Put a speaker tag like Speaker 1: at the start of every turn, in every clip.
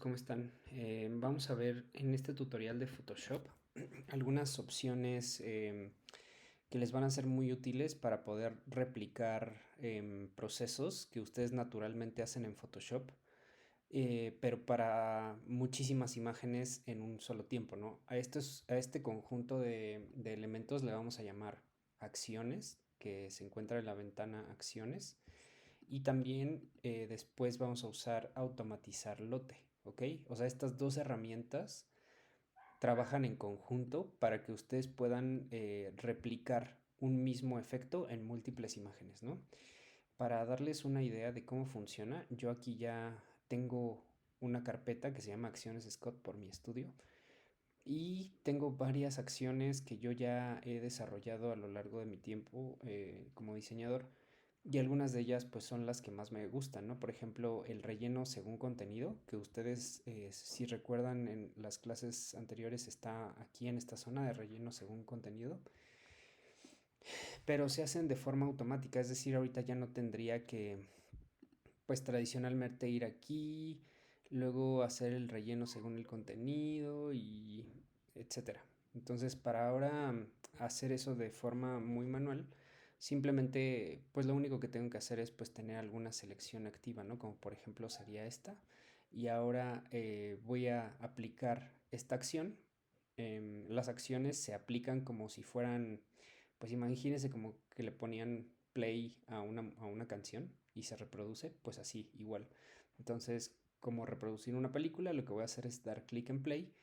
Speaker 1: ¿cómo están? Vamos a ver en este tutorial de Photoshop algunas opciones que les van a ser muy útiles para poder replicar procesos que ustedes naturalmente hacen en Photoshop, pero para muchísimas imágenes en un solo tiempo, ¿no? A este conjunto de elementos le vamos a llamar acciones, que se encuentra en la ventana acciones. Y también después vamos a usar automatizar lote, ¿ok? O sea, estas dos herramientas trabajan en conjunto para que ustedes puedan replicar un mismo efecto en múltiples imágenes, ¿no? Para darles una idea de cómo funciona, yo aquí ya tengo una carpeta que se llama Acciones Scott por mi estudio y tengo varias acciones que yo ya he desarrollado a lo largo de mi tiempo como diseñador. Y algunas de ellas pues son las que más me gustan, ¿no? Por ejemplo, el relleno según contenido, que ustedes si recuerdan en las clases anteriores está aquí en esta zona de relleno según contenido, pero se hacen de forma automática, es decir, ahorita ya no tendría que pues tradicionalmente ir aquí, luego hacer el relleno según el contenido y etcétera. Entonces, para ahora hacer eso de forma muy manual, simplemente pues lo único que tengo que hacer es pues tener alguna selección activa, ¿no? Como por ejemplo sería esta. Y ahora voy a aplicar esta acción. Las acciones se aplican como si fueran, pues imagínense como que le ponían play a una canción y se reproduce, pues así, igual. Entonces, como reproducir una película, lo que voy a hacer es dar clic en play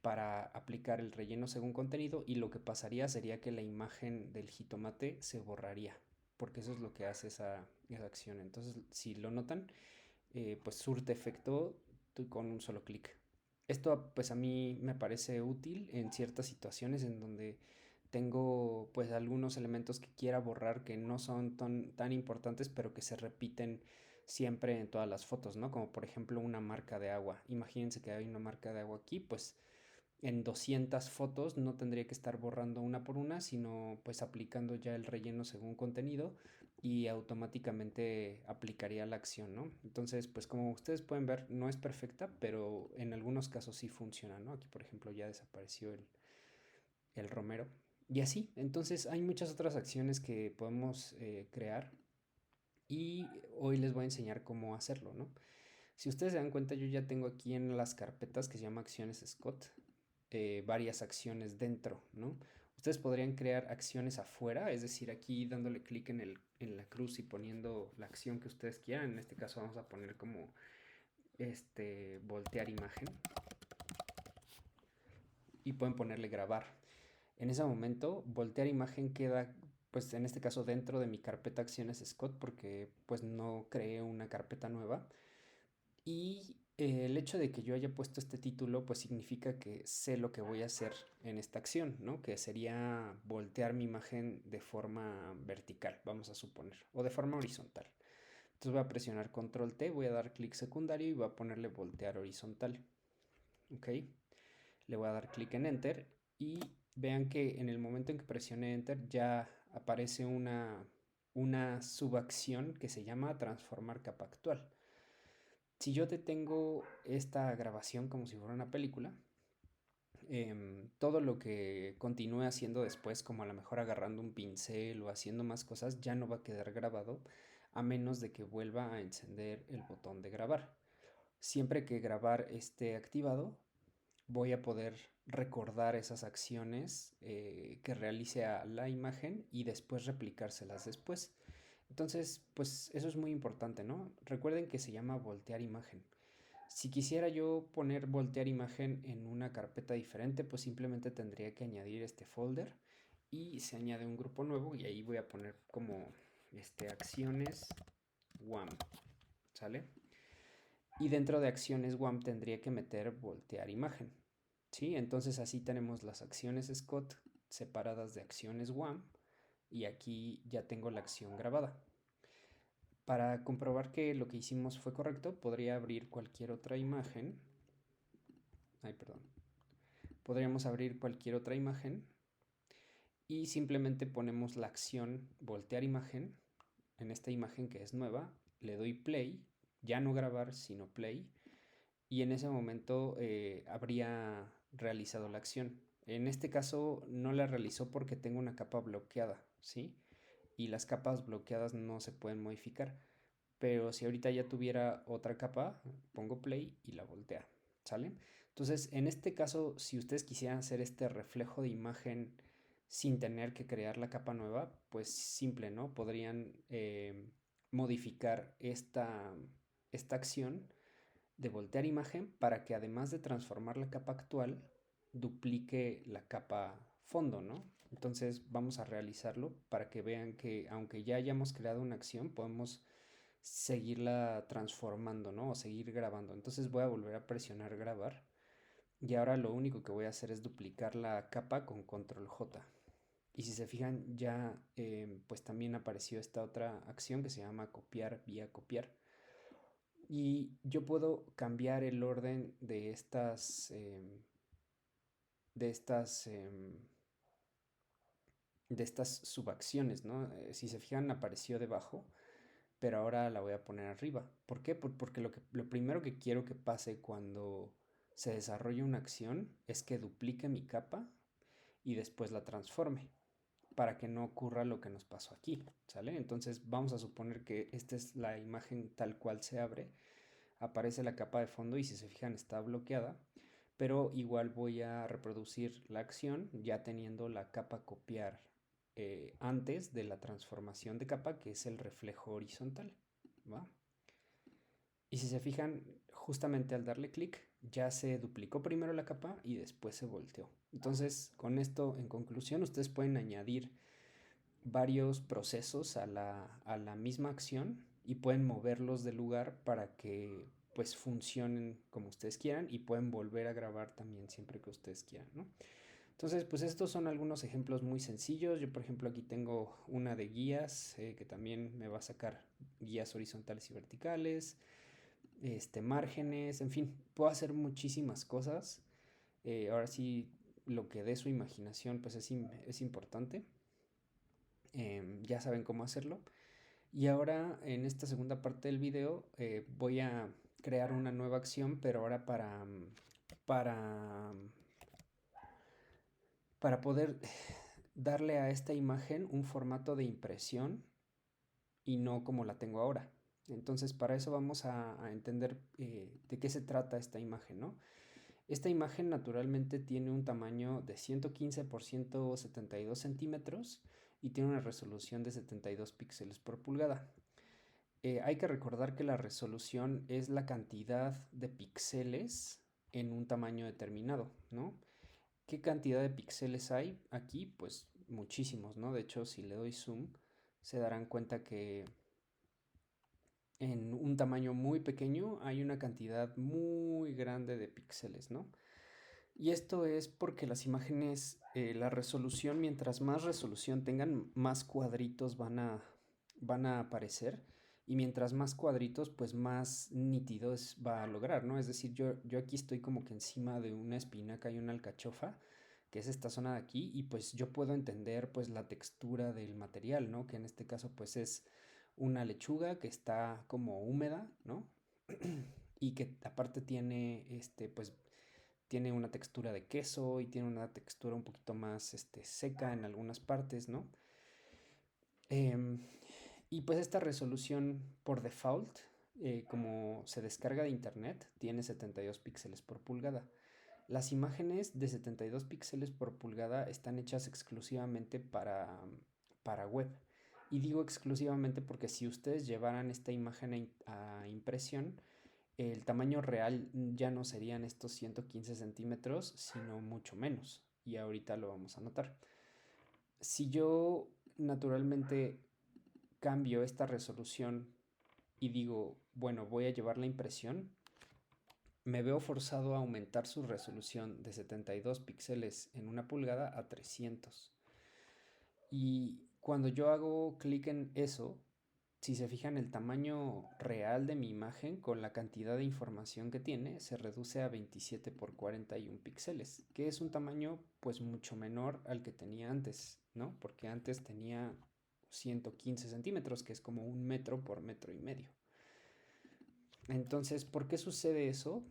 Speaker 1: para aplicar el relleno según contenido y lo que pasaría sería que la imagen del jitomate se borraría, porque eso es lo que hace esa acción. Entonces, si lo notan, pues surte efecto con un solo clic. Esto pues a mí me parece útil en ciertas situaciones en donde tengo pues algunos elementos que quiera borrar que no son tan importantes pero que se repiten siempre en todas las fotos, ¿no? Como por ejemplo una marca de agua. Imagínense que hay una marca de agua aquí, pues en 200 fotos no tendría que estar borrando una por una, sino pues aplicando ya el relleno según contenido y automáticamente aplicaría la acción, ¿no? Entonces, pues como ustedes pueden ver, no es perfecta, pero en algunos casos sí funciona, ¿no? Aquí, por ejemplo, ya desapareció el romero. Y así, entonces hay muchas otras acciones que podemos crear y hoy les voy a enseñar cómo hacerlo, ¿no? Si ustedes se dan cuenta, yo ya tengo aquí en las carpetas que se llama acciones Scott, varias acciones dentro, ¿no? Ustedes podrían crear acciones afuera, es decir, aquí dándole clic en la cruz y poniendo la acción que ustedes quieran. En este caso vamos a poner como voltear imagen y pueden ponerle grabar. En ese momento, voltear imagen queda, pues en este caso dentro de mi carpeta acciones Scott porque pues no creé una carpeta nueva. Y el hecho de que yo haya puesto este título, pues significa que sé lo que voy a hacer en esta acción, ¿no? Que sería voltear mi imagen de forma vertical, vamos a suponer, o de forma horizontal. Entonces voy a presionar control T, voy a dar clic secundario y voy a ponerle voltear horizontal, ¿ok? Le voy a dar clic en Enter y vean que en el momento en que presione Enter ya aparece una subacción que se llama transformar capa actual. Si yo detengo esta grabación como si fuera una película, todo lo que continúe haciendo después, como a lo mejor agarrando un pincel o haciendo más cosas, ya no va a quedar grabado a menos de que vuelva a encender el botón de grabar. Siempre que grabar esté activado, voy a poder recordar esas acciones que realice a la imagen y después replicárselas después. Entonces, pues eso es muy importante, ¿no? Recuerden que se llama voltear imagen. Si quisiera yo poner voltear imagen en una carpeta diferente, pues simplemente tendría que añadir este folder y se añade un grupo nuevo y ahí voy a poner como acciones WAM, ¿sale? Y dentro de acciones WAM tendría que meter voltear imagen, ¿sí? Entonces así tenemos las acciones Scott separadas de acciones WAM y aquí ya tengo la acción grabada. Para comprobar que lo que hicimos fue correcto, podría abrir cualquier otra imagen. Ay, perdón. Podríamos abrir cualquier otra imagen y simplemente ponemos la acción voltear imagen en esta imagen que es nueva, le doy play, ya no grabar, sino play, y en ese momento habría realizado la acción. En este caso no la realizó porque tengo una capa bloqueada, ¿sí? Y las capas bloqueadas no se pueden modificar. Pero si ahorita ya tuviera otra capa, pongo play y la voltea, ¿sale? Entonces, en este caso, si ustedes quisieran hacer este reflejo de imagen sin tener que crear la capa nueva, pues simple, ¿no? Podrían modificar esta acción de voltear imagen para que además de transformar la capa actual, duplique la capa fondo, ¿no? Entonces vamos a realizarlo para que vean que aunque ya hayamos creado una acción, podemos seguirla transformando, ¿no? O seguir grabando. Entonces voy a volver a presionar grabar y ahora lo único que voy a hacer es duplicar la capa con control J. Y si se fijan ya pues también apareció esta otra acción que se llama copiar vía copiar. Y yo puedo cambiar el orden de estas, de estas subacciones, ¿no? Si se fijan apareció debajo, pero ahora la voy a poner arriba. ¿Por qué? Porque lo primero que quiero que pase cuando se desarrolle una acción es que duplique mi capa y después la transforme para que no ocurra lo que nos pasó aquí, ¿sale? Entonces vamos a suponer que esta es la imagen tal cual se abre, aparece la capa de fondo y si se fijan está bloqueada, pero igual voy a reproducir la acción ya teniendo la capa copiar antes de la transformación de capa, que es el reflejo horizontal, ¿va? Y si se fijan, justamente al darle clic ya se duplicó primero la capa y después se volteó. Entonces, con esto, en conclusión, ustedes pueden añadir varios procesos a la misma acción y pueden moverlos de lugar para que pues funcionen como ustedes quieran y pueden volver a grabar también siempre que ustedes quieran, ¿no? Entonces, pues estos son algunos ejemplos muy sencillos. Yo, por ejemplo, aquí tengo una de guías que también me va a sacar guías horizontales y verticales, márgenes, en fin, puedo hacer muchísimas cosas. Ahora sí, lo que dé su imaginación, pues es importante. Ya saben cómo hacerlo. Y ahora en esta segunda parte del video voy a crear una nueva acción, pero ahora para, para poder darle a esta imagen un formato de impresión y no como la tengo ahora. Entonces para eso vamos a entender de qué se trata esta imagen, ¿no? Esta imagen naturalmente tiene un tamaño de 115 por 172 centímetros y tiene una resolución de 72 píxeles por pulgada. Hay que recordar que la resolución es la cantidad de píxeles en un tamaño determinado, ¿no? ¿Qué cantidad de píxeles hay aquí? Pues muchísimos, ¿no? De hecho, si le doy zoom, se darán cuenta que en un tamaño muy pequeño hay una cantidad muy grande de píxeles, ¿no? Y esto es porque las imágenes, la resolución, mientras más resolución tengan, más cuadritos van a aparecer. Y mientras más cuadritos, pues más nítidos va a lograr, ¿no? Es decir, yo aquí estoy como que encima de una espinaca y una alcachofa, que es esta zona de aquí, y pues yo puedo entender pues la textura del material, ¿no? Que en este caso pues es una lechuga que está como húmeda, ¿no? Y que aparte tiene pues tiene una textura de queso y tiene una textura un poquito más seca en algunas partes, ¿no? Em, y pues esta resolución por default, como se descarga de internet, tiene 72 píxeles por pulgada. Las imágenes de 72 píxeles por pulgada están hechas exclusivamente para web. Y digo exclusivamente porque si ustedes llevaran esta imagen a impresión, el tamaño real ya no serían estos 115 centímetros, sino mucho menos. Y ahorita lo vamos a notar. Si yo naturalmente cambio esta resolución y digo, bueno, voy a llevar la impresión, me veo forzado a aumentar su resolución de 72 píxeles en una pulgada a 300. Y cuando yo hago clic en eso, si se fijan, el tamaño real de mi imagen con la cantidad de información que tiene se reduce a 27 por 41 píxeles, que es un tamaño pues mucho menor al que tenía antes, ¿no? Porque antes tenía 115 centímetros, que es como 1 metro por metro y medio. Entonces, ¿por qué sucede eso?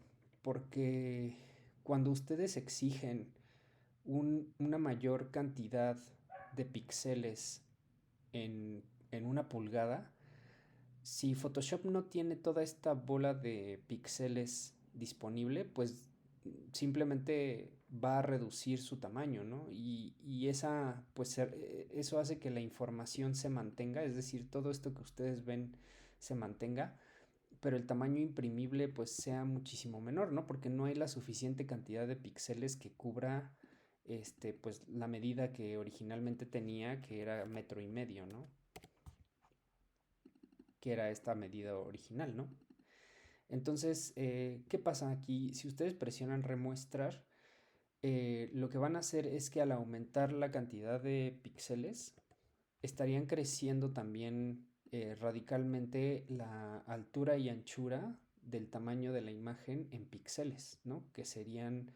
Speaker 1: porque cuando ustedes exigen una mayor cantidad de píxeles en una pulgada, si Photoshop no tiene toda esta bola de píxeles disponible, pues simplemente va a reducir su tamaño, ¿no? Y esa, pues eso hace que la información se mantenga, es decir, todo esto que ustedes ven se mantenga, pero el tamaño imprimible pues sea muchísimo menor, ¿no? Porque no hay la suficiente cantidad de píxeles que cubra pues la medida que originalmente tenía, que era 1,5 metros, ¿no? Que era esta medida original, ¿no? Entonces, ¿qué pasa aquí? Si ustedes presionan remuestrar, lo que van a hacer es que al aumentar la cantidad de píxeles, estarían creciendo también radicalmente la altura y anchura del tamaño de la imagen en píxeles, ¿no? Que serían,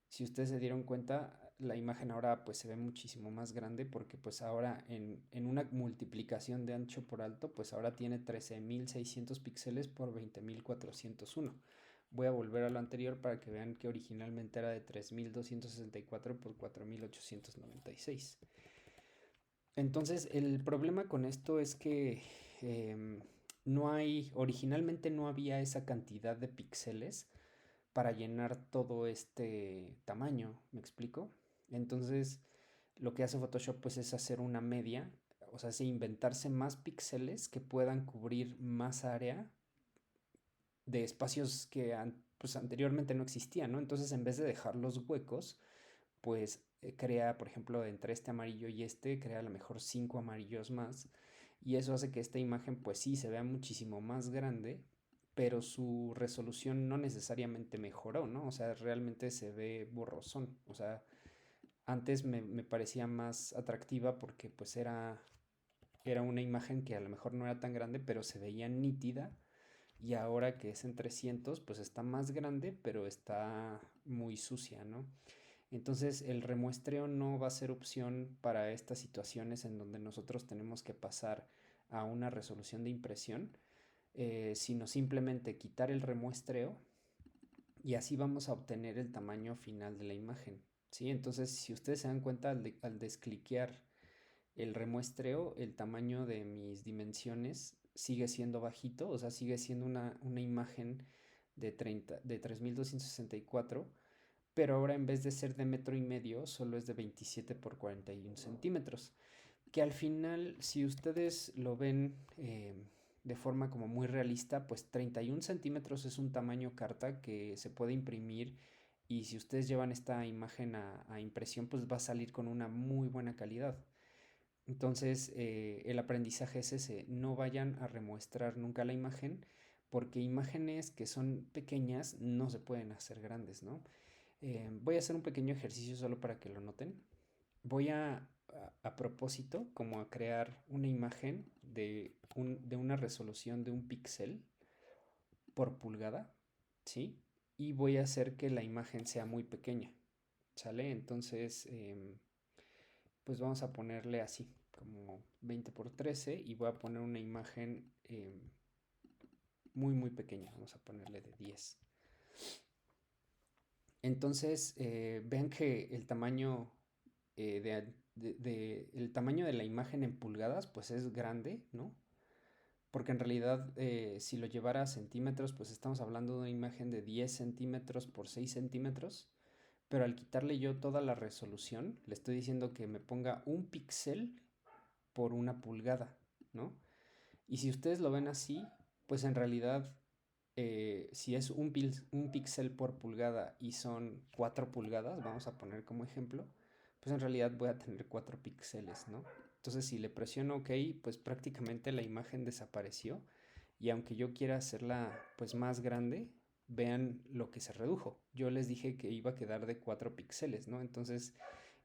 Speaker 1: si ustedes se dieron cuenta, la imagen ahora pues se ve muchísimo más grande porque pues ahora en una multiplicación de ancho por alto pues ahora tiene 13.600 píxeles por 20.401. Voy a volver a lo anterior para que vean que originalmente era de 3.264 por 4.896. Entonces el problema con esto es que originalmente no había esa cantidad de píxeles para llenar todo este tamaño, ¿me explico? Entonces, lo que hace Photoshop pues es hacer una media, o sea, es inventarse más píxeles que puedan cubrir más área de espacios que pues, anteriormente no existían, ¿no? Entonces, en vez de dejar los huecos, pues crea, por ejemplo, entre este amarillo y crea a lo mejor 5 amarillos más, y eso hace que esta imagen pues sí se vea muchísimo más grande, pero su resolución no necesariamente mejoró, ¿no? O sea, realmente se ve borrosón. O sea, antes me parecía más atractiva porque pues era una imagen que a lo mejor no era tan grande, pero se veía nítida. Y ahora que es en 300, pues está más grande, pero está muy sucia, ¿no? Entonces el remuestreo no va a ser opción para estas situaciones en donde nosotros tenemos que pasar a una resolución de impresión, sino simplemente quitar el remuestreo y así vamos a obtener el tamaño final de la imagen. ¿Sí? Entonces, si ustedes se dan cuenta al descliquear el remuestreo, el tamaño de mis dimensiones sigue siendo bajito, o sea, sigue siendo una imagen de 3.264, pero ahora en vez de ser de 1,5 metros, solo es de 27 por 41 centímetros. Que al final, si ustedes lo ven de forma como muy realista, pues 31 centímetros es un tamaño carta que se puede imprimir, y si ustedes llevan esta imagen a impresión, pues va a salir con una muy buena calidad. Entonces, el aprendizaje es ese: no vayan a remuestrar nunca la imagen, porque imágenes que son pequeñas no se pueden hacer grandes, ¿no? Voy a hacer un pequeño ejercicio solo para que lo noten. Voy a propósito, como a crear una imagen de una resolución de un píxel por pulgada, ¿sí? Y voy a hacer que la imagen sea muy pequeña, ¿sale? Entonces, pues vamos a ponerle así, como 20 por 13, y voy a poner una imagen muy, muy pequeña. Vamos a ponerle de 10. Entonces, vean que el tamaño el tamaño de la imagen en pulgadas pues es grande, ¿no? Porque en realidad si lo llevara a centímetros pues estamos hablando de una imagen de 10 centímetros por 6 centímetros, pero al quitarle yo toda la resolución le estoy diciendo que me ponga un píxel por una pulgada, ¿no? Y si ustedes lo ven así, pues en realidad si es un píxel por pulgada y son 4 pulgadas, vamos a poner como ejemplo, pues en realidad voy a tener 4 píxeles, ¿no? Entonces si le presiono OK, pues prácticamente la imagen desapareció, y aunque yo quiera hacerla pues más grande, vean lo que se redujo. Yo les dije que iba a quedar de 4 píxeles, ¿no? Entonces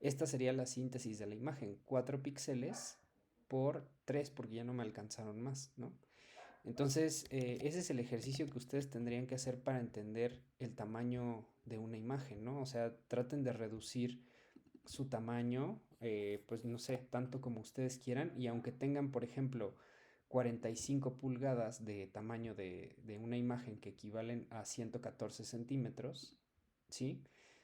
Speaker 1: esta sería la síntesis de la imagen: 4 píxeles por 3, porque ya no me alcanzaron más, ¿no? Entonces, ese es el ejercicio que ustedes tendrían que hacer para entender el tamaño de una imagen, ¿no? O sea, traten de reducir su tamaño, pues no sé, tanto como ustedes quieran, y aunque tengan, por ejemplo, 45 pulgadas de tamaño de una imagen que equivalen a 114 centímetros, ¿sí?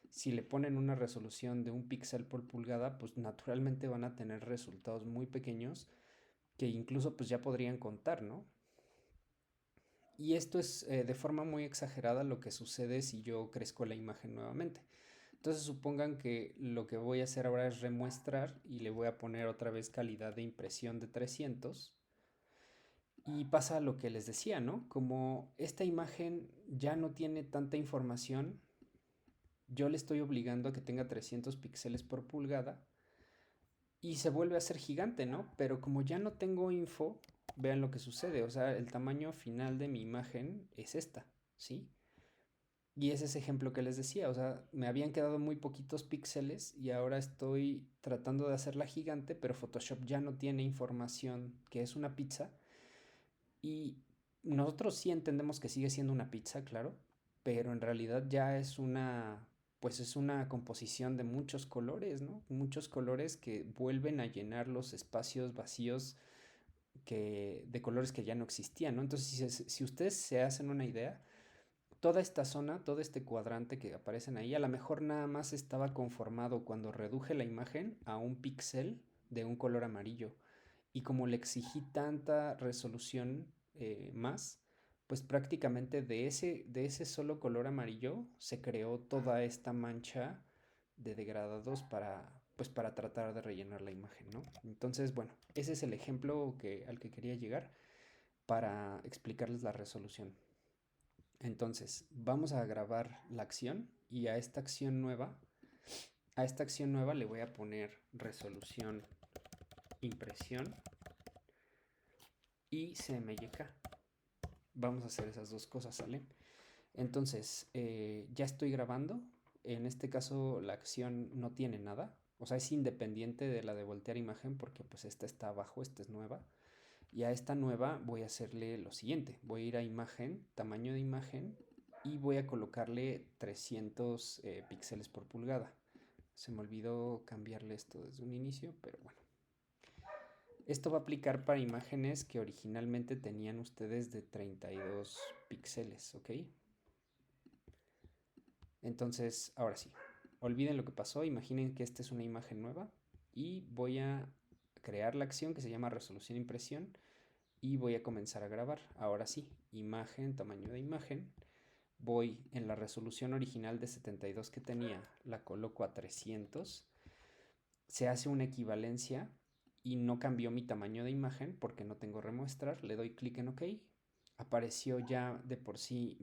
Speaker 1: Si le ponen una resolución de un píxel por pulgada, pues naturalmente van a tener resultados muy pequeños que incluso pues ya podrían contar, ¿no? Y esto es de forma muy exagerada lo que sucede si yo crezco la imagen nuevamente. Entonces supongan que lo que voy a hacer ahora es remuestrar y le voy a poner otra vez calidad de impresión de 300. Y pasa lo que les decía, ¿no? Como esta imagen ya no tiene tanta información, yo le estoy obligando a que tenga 300 píxeles por pulgada y se vuelve a ser gigante, ¿no? Pero como ya no tengo info, vean lo que sucede. O sea, el tamaño final de mi imagen es esta, ¿sí? Y es ese ejemplo que les decía. O sea, me habían quedado muy poquitos píxeles y ahora estoy tratando de hacerla gigante, pero Photoshop ya no tiene información que es una pizza. Y nosotros sí entendemos que sigue siendo una pizza, claro, pero en realidad ya es una, pues es una composición de muchos colores, ¿no? Muchos colores que vuelven a llenar los espacios vacíos de colores que ya no existían, ¿no? Entonces, si ustedes se hacen una idea, toda esta zona, todo este cuadrante que aparecen ahí, a lo mejor nada más estaba conformado cuando reduje la imagen a un píxel de un color amarillo. Y como le exigí tanta resolución más, pues prácticamente de ese solo color amarillo se creó toda esta mancha de degradados pues para tratar de rellenar la imagen, ¿no? Entonces, bueno, ese es el ejemplo al que quería llegar para explicarles la resolución. Entonces, vamos a grabar la acción y a esta acción nueva le voy a poner resolución impresión y CMYK. Vamos a hacer esas dos cosas, ¿sale? Entonces, ya estoy grabando. En este caso, la acción no tiene nada. O sea, es independiente de la de voltear imagen porque pues esta está abajo, esta es nueva. Y a esta nueva voy a hacerle lo siguiente. Voy a ir a imagen, tamaño de imagen y voy a colocarle 300 píxeles por pulgada. Se me olvidó cambiarle esto desde un inicio, pero bueno. Esto va a aplicar para imágenes que originalmente tenían ustedes de 32 píxeles, ¿ok? Entonces, ahora sí, olviden lo que pasó, imaginen que esta es una imagen nueva y voy a crear la acción que se llama resolución impresión y voy a comenzar a grabar. Ahora sí, imagen, tamaño de imagen. Voy en la resolución original de 72 que tenía, la coloco a 300. Se hace una equivalencia y no cambió mi tamaño de imagen porque no tengo remuestrar. Le doy clic en OK. Apareció ya de por sí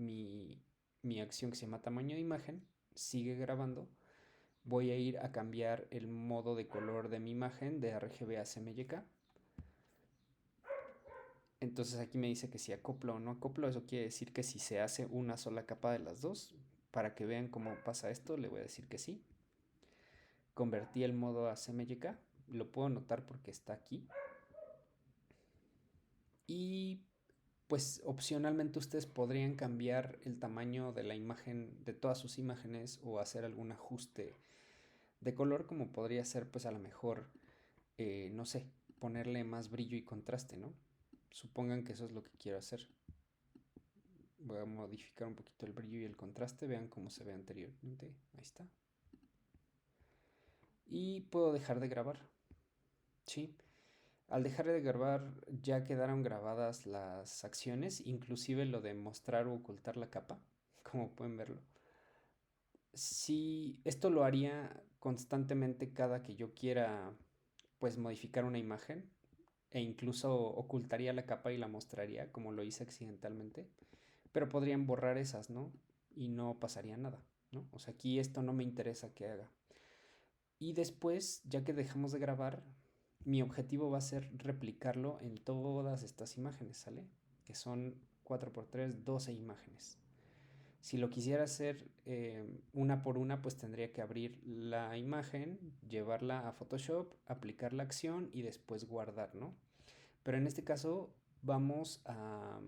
Speaker 1: mi acción que se llama tamaño de imagen. Sigue grabando. Voy a ir a cambiar el modo de color de mi imagen de RGB a CMYK. Entonces aquí me dice que si acoplo o no acoplo. Eso quiere decir que si se hace una sola capa de las dos. Para que vean cómo pasa esto, le voy a decir que sí. Convertí el modo a CMYK. Lo puedo notar porque está aquí. Y pues opcionalmente ustedes podrían cambiar el tamaño de la imagen, de todas sus imágenes o hacer algún ajuste de color, como podría ser pues a lo mejor, no sé, ponerle más brillo y contraste, ¿no? Supongan que eso es lo que quiero hacer. Voy a modificar un poquito el brillo y el contraste, vean cómo se ve anteriormente, ahí está. Y puedo dejar de grabar, ¿sí? Al dejar de grabar ya quedaron grabadas las acciones, inclusive lo de mostrar o ocultar la capa, como pueden verlo. Si esto lo haría constantemente cada que yo quiera pues modificar una imagen e incluso ocultaría la capa y la mostraría como lo hice accidentalmente, pero podrían borrar esas, ¿no? Y no pasaría nada, ¿no? O sea, aquí esto no me interesa que haga. Y después, ya que dejamos de grabar, mi objetivo va a ser replicarlo en todas estas imágenes, ¿sale? Que son 4x3, 12 imágenes. Si lo quisiera hacer una por una, pues tendría que abrir la imagen, llevarla a Photoshop, aplicar la acción y después guardar, ¿no? Pero en este caso vamos a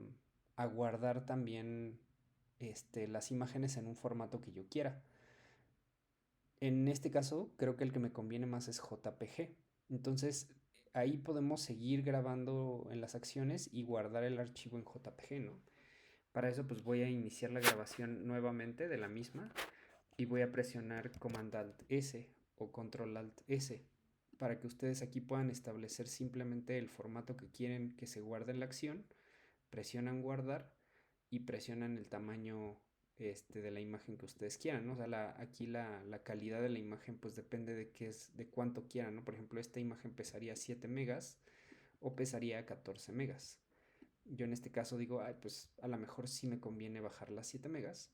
Speaker 1: guardar también las imágenes en un formato que yo quiera. En este caso, creo que el que me conviene más es JPG. Entonces, ahí podemos seguir grabando en las acciones y guardar el archivo en JPG, ¿no? Para eso pues voy a iniciar la grabación nuevamente de la misma y voy a presionar Command Alt S o Control Alt S para que ustedes aquí puedan establecer simplemente el formato que quieren que se guarde en la acción, presionan guardar y presionan el tamaño de la imagen que ustedes quieran, ¿no? O sea, aquí la calidad de la imagen pues depende de cuánto quieran, ¿no? Por ejemplo, esta imagen pesaría 7 megas o pesaría 14 megas. Yo en este caso digo, ay, pues a lo mejor sí me conviene bajar las 7 megas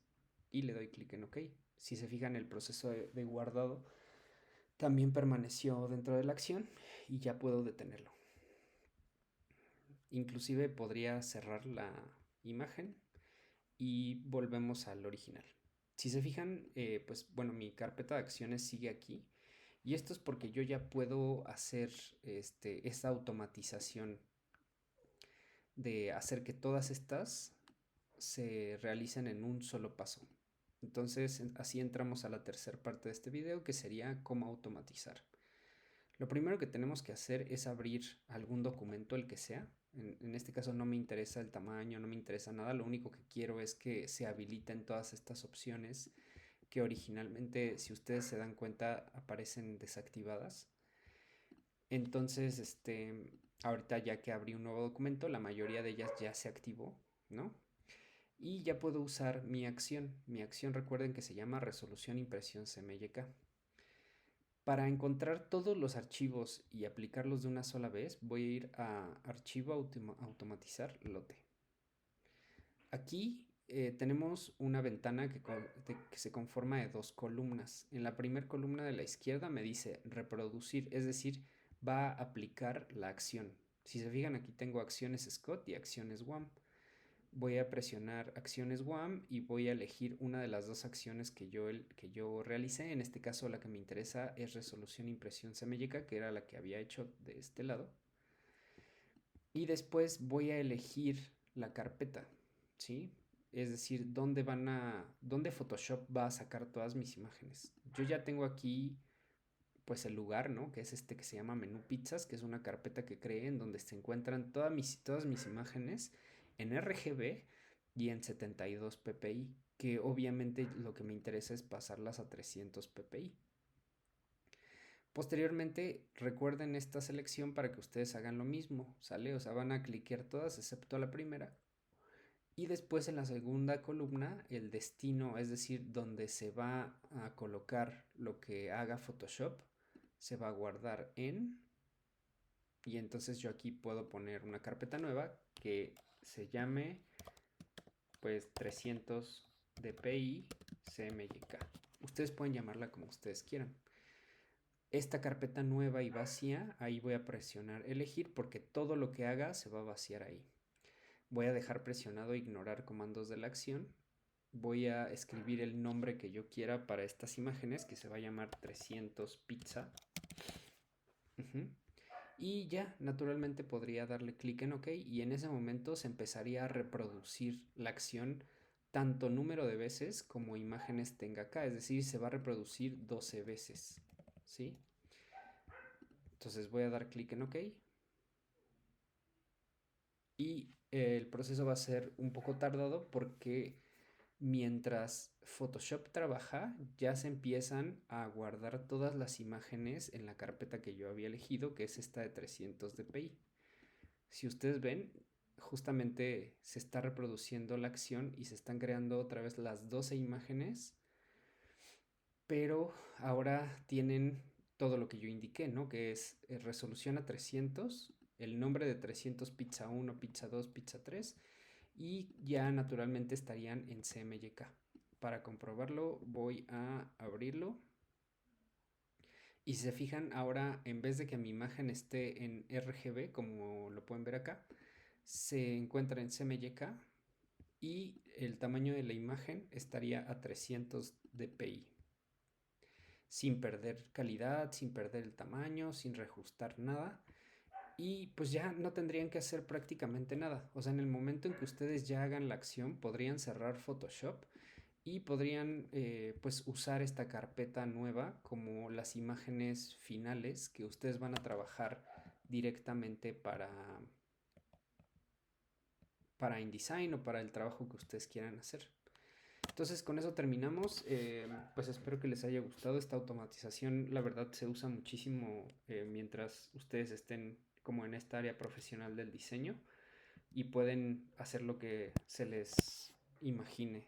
Speaker 1: y le doy clic en OK. Si se fijan, el proceso de guardado también permaneció dentro de la acción y ya puedo detenerlo. Inclusive podría cerrar la imagen y volvemos al original. Si se fijan, pues bueno, mi carpeta de acciones sigue aquí y esto es porque yo ya puedo hacer esta automatización de hacer que todas estas se realicen en un solo paso. Entonces, así entramos a la tercera parte de este video, que sería cómo automatizar. Lo primero que tenemos que hacer es abrir algún documento, el que sea. En este caso no me interesa el tamaño, no me interesa nada. Lo único que quiero es que se habiliten todas estas opciones que originalmente, si ustedes se dan cuenta, aparecen desactivadas. Entonces, ahorita ya que abrí un nuevo documento, la mayoría de ellas ya se activó, ¿no? Y ya puedo usar mi acción. Mi acción, recuerden que se llama resolución impresión CMYK. Para encontrar todos los archivos y aplicarlos de una sola vez, voy a ir a archivo automatizar lote. Aquí tenemos una ventana que se conforma de dos columnas. En la primera columna de la izquierda me dice reproducir, es decir, va a aplicar la acción. Si se fijan, aquí tengo acciones Scott y acciones WAM. Voy a presionar acciones WAM y voy a elegir una de las dos acciones que yo realicé. En este caso la que me interesa es resolución impresión CMYK, que era la que había hecho de este lado. Y después voy a elegir la carpeta, ¿sí? Es decir, dónde Photoshop va a sacar todas mis imágenes. Yo ya tengo aquí pues el lugar, ¿no? Que es este que se llama menú pizzas, que es una carpeta que creé en donde se encuentran todas mis imágenes en RGB y en 72 ppi, que obviamente lo que me interesa es pasarlas a 300 ppi. Posteriormente, recuerden esta selección para que ustedes hagan lo mismo, ¿sale? O sea, van a cliquear todas excepto la primera. Y después en la segunda columna, el destino, es decir, donde se va a colocar lo que haga Photoshop, se va a guardar en, y entonces yo aquí puedo poner una carpeta nueva que se llame pues 300 dpi CMYK. Ustedes pueden llamarla como ustedes quieran. Esta carpeta nueva y vacía, ahí voy a presionar elegir porque todo lo que haga se va a vaciar ahí. Voy a dejar presionado ignorar comandos de la acción. Voy a escribir el nombre que yo quiera para estas imágenes, que se va a llamar 300 pizza. Y ya, naturalmente podría darle clic en OK y en ese momento se empezaría a reproducir la acción tanto número de veces como imágenes tenga acá, es decir, se va a reproducir 12 veces, ¿sí? Entonces voy a dar clic en OK y el proceso va a ser un poco tardado porque mientras Photoshop trabaja, ya se empiezan a guardar todas las imágenes en la carpeta que yo había elegido, que es esta de 300 dpi. Si ustedes ven, justamente se está reproduciendo la acción y se están creando otra vez las 12 imágenes, pero ahora tienen todo lo que yo indiqué, ¿no? Que es resolución a 300, el nombre de 300 pizza 1, pizza 2, pizza 3 y ya naturalmente estarían en CMYK. Para comprobarlo voy a abrirlo y si se fijan ahora en vez de que mi imagen esté en RGB como lo pueden ver acá, se encuentra en CMYK y el tamaño de la imagen estaría a 300 dpi. Sin perder calidad, sin perder el tamaño, sin reajustar nada. Y pues ya no tendrían que hacer prácticamente nada. O sea, en el momento en que ustedes ya hagan la acción, podrían cerrar Photoshop y podrían pues usar esta carpeta nueva como las imágenes finales que ustedes van a trabajar directamente para InDesign o para el trabajo que ustedes quieran hacer. Entonces con eso terminamos. Pues espero que les haya gustado esta automatización. La verdad se usa muchísimo mientras ustedes estén como en esta área profesional del diseño y pueden hacer lo que se les imagine